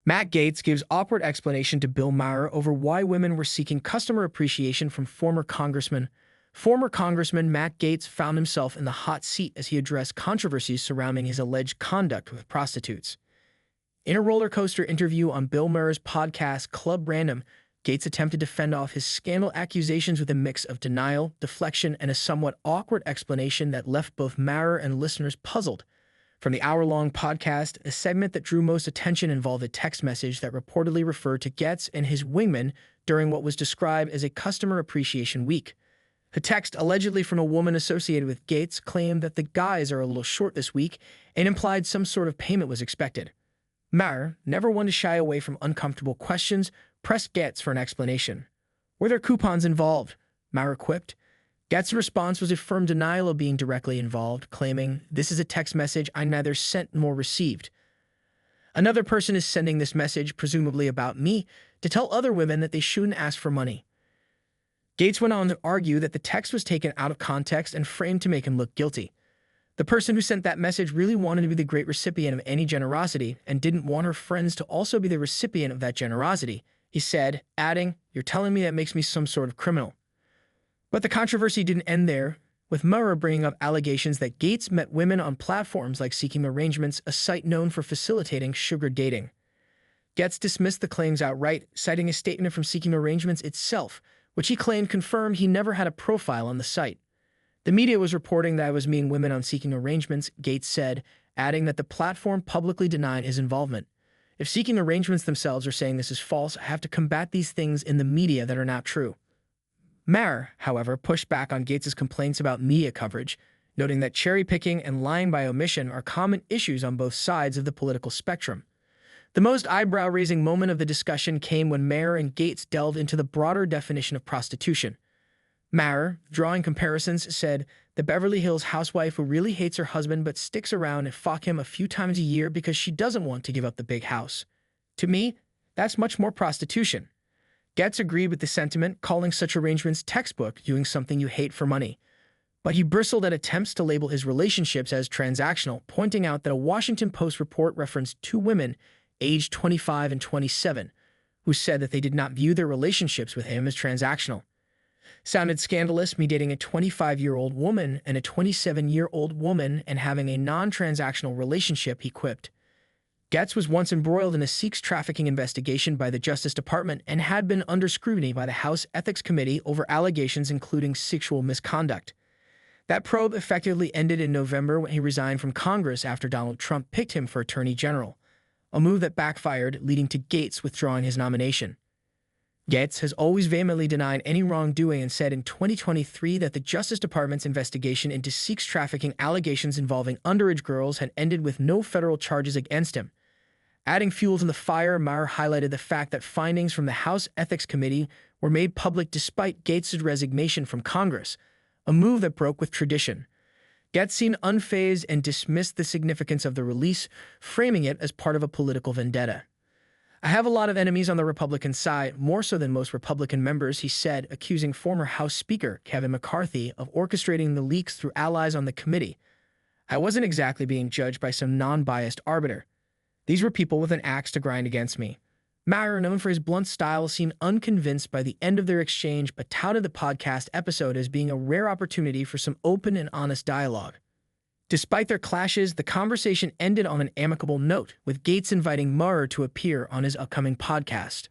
Matt Gaetz gives awkward explanation to Bill Maher over why women were seeking customer appreciation from former congressman. Former Congressman Matt Gaetz found himself in the hot seat as he addressed controversies surrounding his alleged conduct with prostitutes. In a rollercoaster interview on Bill Maher's podcast Club Random, Gaetz attempted to fend off his scandal accusations with a mix of denial, deflection, and a somewhat awkward explanation that left both Maher and listeners puzzled. From the hour-long podcast, a segment that drew most attention involved a text message that reportedly referred to Gaetz and his wingman during what was described as a Customer Appreciation Week. The text, allegedly from a woman associated with Gaetz, claimed that the guys are a little short this week and implied some sort of payment was expected. Maher, never one to shy away from uncomfortable questions, pressed Gaetz for an explanation. Were there coupons involved? Maher quipped. Gaetz's response was a firm denial of being directly involved, claiming, "This is a text message I neither sent nor received. Another person is sending this message, presumably about me, to tell other women that they shouldn't ask for money." Gaetz went on to argue that the text was taken out of context and framed to make him look guilty. The person who sent that message really wanted to be the great recipient of any generosity and didn't want her friends to also be the recipient of that generosity, he said, adding, "You're telling me that makes me some sort of criminal." But the controversy didn't end there, with Maher bringing up allegations that Gaetz met women on platforms like Seeking Arrangements, a site known for facilitating sugar dating. Gaetz dismissed the claims outright, citing a statement from Seeking Arrangements itself, which he claimed confirmed he never had a profile on the site. The media was reporting that I was meeting women on Seeking Arrangements, Gaetz said, adding that the platform publicly denied his involvement. If Seeking Arrangements themselves are saying this is false, I have to combat these things in the media that are not true. Maher, however, pushed back on Gaetz's complaints about media coverage, noting that cherry-picking and lying by omission are common issues on both sides of the political spectrum. The most eyebrow-raising moment of the discussion came when Maher and Gaetz delved into the broader definition of prostitution. Maher, drawing comparisons, said, "The Beverly Hills housewife who really hates her husband but sticks around and fuck him a few times a year because she doesn't want to give up the big house. To me, that's much more prostitution." Gaetz agreed with the sentiment, calling such arrangements textbook doing something you hate for money. But he bristled at attempts to label his relationships as transactional, pointing out that a Washington Post report referenced two women, aged 25 and 27, who said that they did not view their relationships with him as transactional. Sounded scandalous, me dating a 25-year-old woman and a 27-year-old woman and having a non-transactional relationship, he quipped. Gaetz was once embroiled in a sex trafficking investigation by the Justice Department and had been under scrutiny by the House Ethics Committee over allegations including sexual misconduct. That probe effectively ended in November when he resigned from Congress after Donald Trump picked him for Attorney General, a move that backfired, leading to Gaetz withdrawing his nomination. Gaetz has always vehemently denied any wrongdoing and said in 2023 that the Justice Department's investigation into sex trafficking allegations involving underage girls had ended with no federal charges against him. Adding fuel to the fire, Maher highlighted the fact that findings from the House Ethics Committee were made public despite Gaetz's resignation from Congress, a move that broke with tradition. Gaetz seemed unfazed and dismissed the significance of the release, framing it as part of a political vendetta. "I have a lot of enemies on the Republican side, more so than most Republican members," he said, accusing former House Speaker Kevin McCarthy of orchestrating the leaks through allies on the committee. "I wasn't exactly being judged by some non-biased arbiter. These were people with an axe to grind against me." Maher, known for his blunt style, seemed unconvinced by the end of their exchange but touted the podcast episode as being a rare opportunity for some open and honest dialogue. Despite their clashes, the conversation ended on an amicable note, with Gaetz inviting Maher to appear on his upcoming podcast.